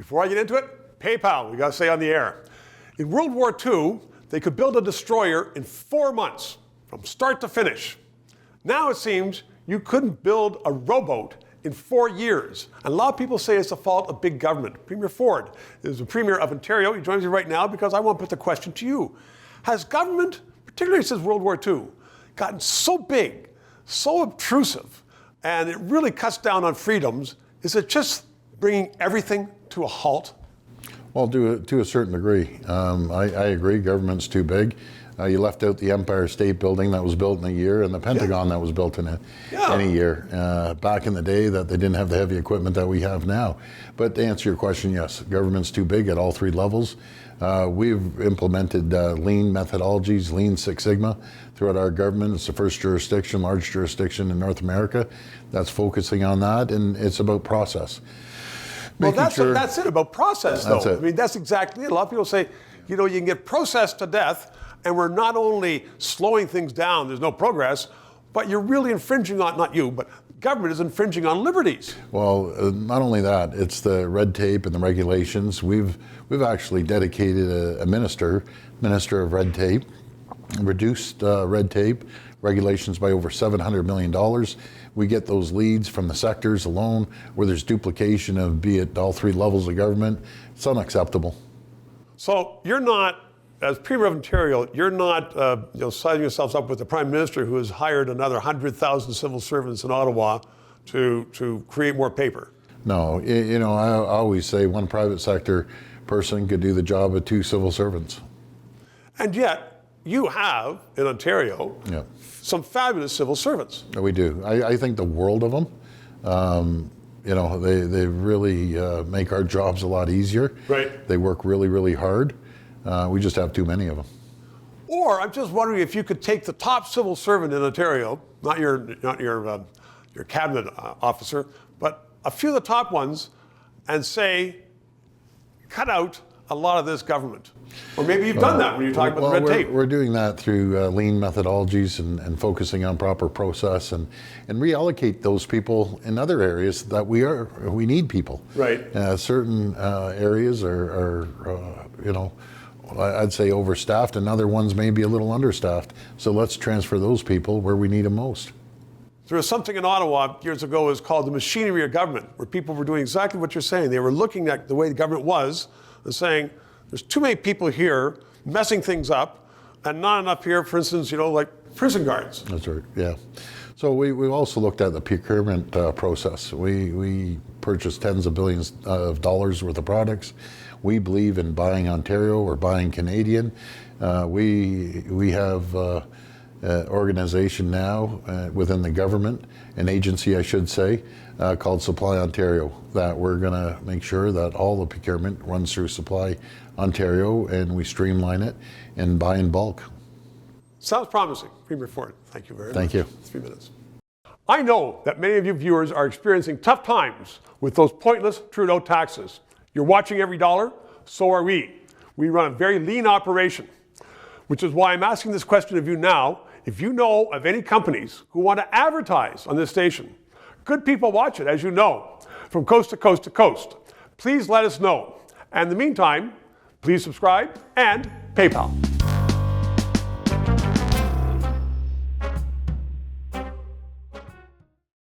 Before I get into it, PayPal, we got to say on the air. In World War II, they could build a destroyer in 4 months, from start to finish. Now it seems you couldn't build a rowboat in 4 years. And a lot of people say it's the fault of big government. Premier Ford is the Premier of Ontario. He joins me right now because I want to put the question to you. Has government, particularly since World War II, gotten so big, so obtrusive, and it really cuts down on freedoms? Is it just bringing everything to a halt? Well, to a certain degree. I agree, government's too big. You left out the Empire State Building that was built in a year and the Pentagon that was built in a year. Back in the day that they didn't have the heavy equipment that we have now. But to answer your question, yes, government's too big at all 3 levels. We've implemented lean methodologies, Lean Six Sigma throughout our government. It's the first jurisdiction, large jurisdiction in North America that's focusing on that, and it's about process. Well, that's it, about process, though. I mean, that's exactly it. A lot of people say, you know, you can get processed to death, and we're not only slowing things down, there's no progress, but you're really infringing on, not you, but government is infringing on liberties. Well, not only that, it's the red tape and the regulations. We've actually dedicated a minister of red tape, reduced red tape, regulations by over $700 million. We get those leads from the sectors alone where there's duplication of, be it all 3 levels of government. It's unacceptable. So you're not, as Premier of Ontario, you're not sizing yourselves up with the Prime Minister who has hired another 100,000 civil servants in Ottawa to create more paper. No, you know, I always say one private sector person could do the job of 2 civil servants. And yet, you have, in Ontario, some fabulous civil servants. We do. I think the world of them. You know, they really make our jobs a lot easier. Right. They work really, really hard. We just have too many of them. Or I'm just wondering if you could take the top civil servant in Ontario, not your cabinet officer, but a few of the top ones, and say, cut out a lot of this government. Or maybe you've done that when you're talking about the red tape. We're doing that through lean methodologies and focusing on proper process and reallocate those people in other areas that we need people. Right. Certain areas are you know, I'd say overstaffed, and other ones may be a little understaffed. So let's transfer those people where we need them most. There was something in Ottawa years ago, it was called the machinery of government, where people were doing exactly what you're saying. They were looking at the way the government was and saying, there's too many people here messing things up, and not enough here, for instance, you know, like prison guards. That's right, yeah. So we've also looked at the procurement process. We purchased tens of billions of dollars worth of products. We believe in buying Ontario or buying Canadian. We have an organization now within the government, an agency I should say, called Supply Ontario, that we're going to make sure that all the procurement runs through Supply Ontario and we streamline it and buy in bulk. Sounds promising. Premier Ford, thank you very much. Thank you. 3 minutes. I know that many of you viewers are experiencing tough times with those pointless Trudeau taxes. You're watching every dollar, so are we. We run a very lean operation, which is why I'm asking this question of you now. If you know of any companies who want to advertise on this station, good people watch it, as you know, from coast to coast to coast. Please let us know. And in the meantime, please subscribe and PayPal.